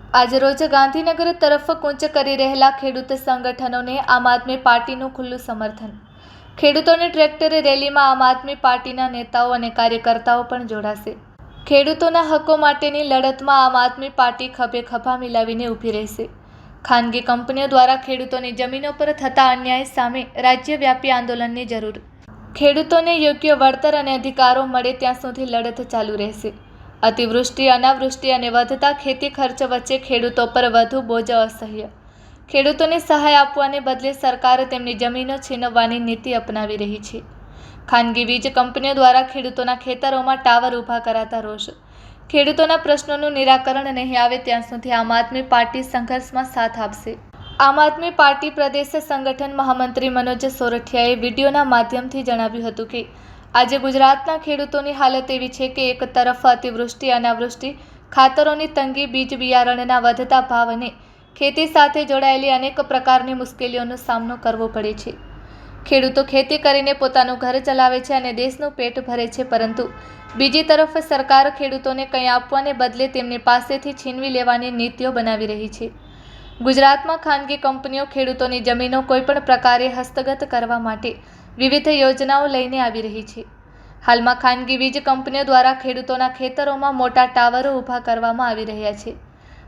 આજરોજ ગાંધીનગર તરફ કૂચ કરી રહેલા ખેડૂત સંગઠનોને આમ આદમી પાર્ટીનું ખુલ્લું સમર્થન। ખેડૂતોની ટ્રેક્ટર રેલીમાં આમ આદમી પાર્ટીના નેતાઓ અને કાર્યકર્તાઓ પણ જોડાશે। ખેડૂતોના હકો માટેની લડતમાં આમ આદમી પાર્ટી ખભે ખભા મિલાવીને ઊભી રહેશે। ખાનગી કંપનીઓ દ્વારા ખેડૂતોની જમીનો પર થતા અન્યાય સામે રાજ્યવ્યાપી આંદોલનની જરૂર। ખેડૂતોને યોગ્ય વળતર અને અધિકારો મળે ત્યાં સુધી લડત ચાલુ રહેશે। અતિવૃષ્ટિ, અનાવૃષ્ટિ અને વધતા ખેતી ખર્ચ વચ્ચે ખેડૂતો પર વધુ બોજ અસહ્ય। ખેડૂતોને સહાય આપવાને બદલે સરકાર તેમની જમીનો છીનવવાની નીતિ અપનાવી રહી છે। ખાનગી વીજ કંપનીઓ દ્વારા ખેડૂતોના ખેતરોમાં ટાવર ઊભા કરાતા રોષ। ખેડૂતોના પ્રશ્નોનું નિરાકરણ નહીં આવે ત્યાં સુધી આમ આદમી પાર્ટી સંઘર્ષમાં સાથ આપશે। આમ આદમી પાર્ટી પ્રદેશ સંગઠન મહામંત્રી મનોજ સોરઠિયાએ વિડીયોના માધ્યમથી જણાવ્યું હતું કે આજે ગુજરાતના ખેડૂતોની હાલત એવી છે કે એક તરફ અતિવૃષ્ટિ, અનાવૃષ્ટિ, ખાતરોની તંગી, બીજ બિયારણના વધતા ભાવ અને ખેતી સાથે જોડાયેલી અનેક પ્રકારની મુશ્કેલીઓનો સામનો કરવો પડે છે। ખેડૂતો ખેતી કરીને પોતાનું ઘર ચલાવે છે અને દેશનું પેટ ભરે છે, પરંતુ બીજી તરફ સરકાર ખેડૂતોને કંઈ આપવાને બદલે તેમની પાસેથી છીનવી લેવાની નીતિઓ બનાવી રહી છે। ગુજરાતમાં ખાનગી કંપનીઓ ખેડૂતોની જમીનો કોઈપણ પ્રકારે હસ્તગત કરવા માટે વિવિધ યોજનાઓ લઈને આવી રહી છે। હાલમાં ખાનગી વીજ કંપનીઓ દ્વારા ખેડૂતોના ખેતરોમાં મોટા ટાવરો ઊભા કરવામાં આવી રહ્યા છે,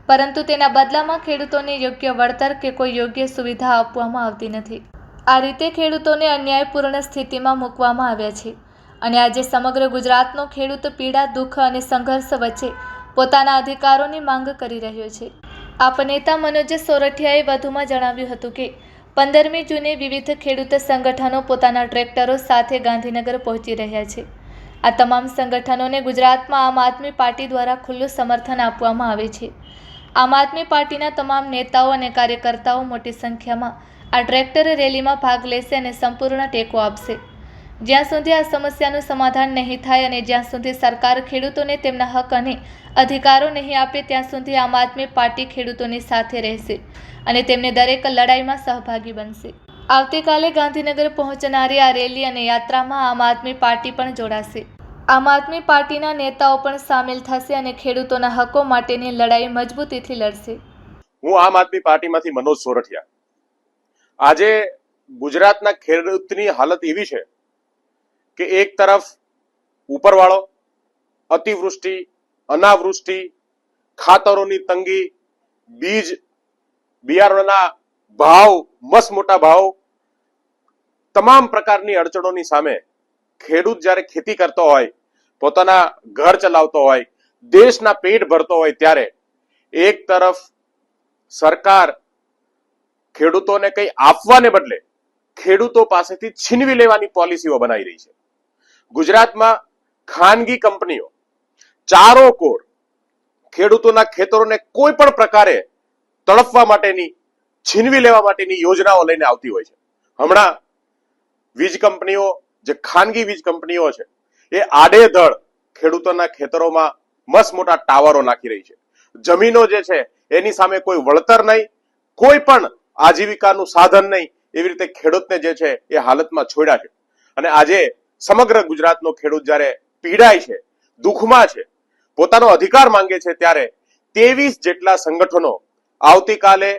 પરંતુ તેના બદલામાં ખેડૂતોને યોગ્ય વળતર કે કોઈ યોગ્ય સુવિધા આપવામાં આવતી નથી। આ રીતે ખેડૂતોને અન્યાયપૂર્ણ સ્થિતિમાં મૂકવામાં આવ્યા છે અને આજે સમગ્ર ગુજરાતનો ખેડૂત પીડા, દુઃખ અને સંઘર્ષ વચ્ચે પોતાના અધિકારોની માંગ કરી રહ્યો છે। આપ નેતા મનોજ સોરઠિયાએ વધુમાં જણાવ્યું હતું કે 15મી જૂને વિવિધ ખેડૂત સંગઠનો પોતાના ટ્રેક્ટરો સાથે ગાંધીનગર પહોંચી રહ્યા છે। આ તમામ સંગઠનોને ગુજરાતમાં આમ આદમી પાર્ટી દ્વારા ખુલ્લું સમર્થન આપવામાં આવે છે। આમ આદમી પાર્ટીના તમામ નેતાઓ અને કાર્યકર્તાઓ મોટી સંખ્યામાં આ ટ્રેક્ટર રેલીમાં ભાગ લેશે અને સંપૂર્ણ ટેકો આપશે। જ્યાં સુધી આ સમસ્યાનું સમાધાન નહીં થાય અને જ્યાં સુધી સરકાર ખેડૂતોને તેમના હક અને અધિકારો નહીં આપે ત્યાં સુધી આમ આદમી પાર્ટી ખેડૂતોની સાથે રહેશે અને તેમને દરેક લડાઈમાં સહભાગી બનશે। આવતીકાલે ગાંધીનગર પહોંચનારી આ રેલી અને યાત્રામાં આમ આદમી પાર્ટી પણ જોડાશે। આમ આદમી પાર્ટીના નેતાઓ પણ સામેલ થશે અને ખેડૂતોના હકો માટેની લડાઈ મજબૂતીથી લડશે। હું આમ આદમી પાર્ટીમાંથી મનોજ સોરઠિયા। આજે ગુજરાતના ખેડૂતની હાલત એવી છે કે એક તરફ ઉપરવાળો અતિવૃષ્ટિ, અનાવૃષ્ટિ, ખાતરોની તંગી, બીજ બિયારણના ભાવ, મસ્ત મોટા ભાવ, તમામ પ્રકારની અડચણોની સામે ખેડૂત જ્યારે ખેતી કરતો હોય, પોતાના ઘર ચલાવતો હોય, દેશના પેટ ભરતો હોય, ત્યારે એક તરફ સરકાર ખેડૂતોને કંઈ આપવાને બદલે ખેડૂતો પાસેથી છીનવી લેવાની પોલિસીઓ બનાવી રહી છે। ગુજરાતમાં ખાનગી કંપનીઓ ચારોકોર ખેડૂતોના ખેતરોને કોઈ પણ પ્રકારે તડપવા માટેની, છીનવી લેવા માટેની યોજનાઓ લઈને આવતી હોય છે। હમણાં વીજ કંપનીઓ, જે ખાનગી વીજ કંપનીઓ છે, એ આડેધડ ખેડૂતોના ખેતરોમાં મસ્ત મોટા ટાવરો નાખી રહી છે। જમીનો જે છે એની સામે કોઈ વળતર નહીં, કોઈ પણ આજીવિકાનું સાધન નહીં, એવી રીતે ખેડૂતને જે છે એ હાલતમાં છોડ્યા છે। અને આજે સમગ્ર ગુજરાતનો ખેડૂત જ્યારે પીડાય છે, દુઃખમાં છે, પોતાનો અધિકાર માંગે છે, ત્યારે 23 જેટલા સંગઠનો આવતીકાલે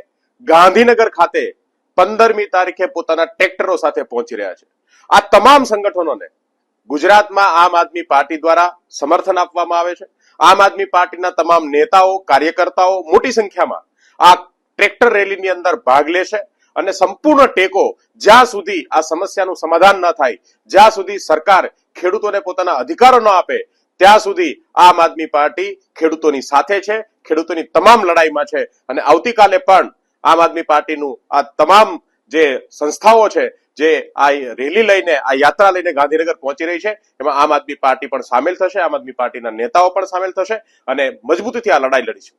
ગાંધીનગર ખાતે 15મી તારીખે પોતાના ટ્રેક્ટરો સાથે પહોંચી રહ્યા છે। આ તમામ સંગઠનોને ગુજરાતમાં આમ આદમી પાર્ટી દ્વારા સમર્થન આપવામાં આવે છે। આમ આદમી પાર્ટીના તમામ નેતાઓ, કાર્યકર્તાઓ મોટી સંખ્યામાં આ ટ્રેક્ટર રેલીની અંદર ભાગ લેશે અને સંપૂર્ણ ટેકો, જ્યાં સુધી આ સમસ્યાનું સમાધાન ન થાય, જ્યાં સુધી સરકાર ખેડૂતોને પોતાના અધિકારો ન આપે, ત્યાં સુધી આમ આદમી પાર્ટી ખેડૂતોની સાથે છે, ખેડૂતોની તમામ લડાઈમાં છે। અને આવતીકાલે પણ આમ આદમી પાર્ટીનું આ તમામ જે સંસ્થાઓ છે, જે આ રેલી લઈને, આ યાત્રા લઈને ગાંધીનગર પહોંચી રહી છે, એમાં આમ આદમી પાર્ટી પણ સામેલ થશે, આમ આદમી પાર્ટીના નેતાઓ પણ સામેલ થશે અને મજબૂતીથી આ લડાઈ લડીશું।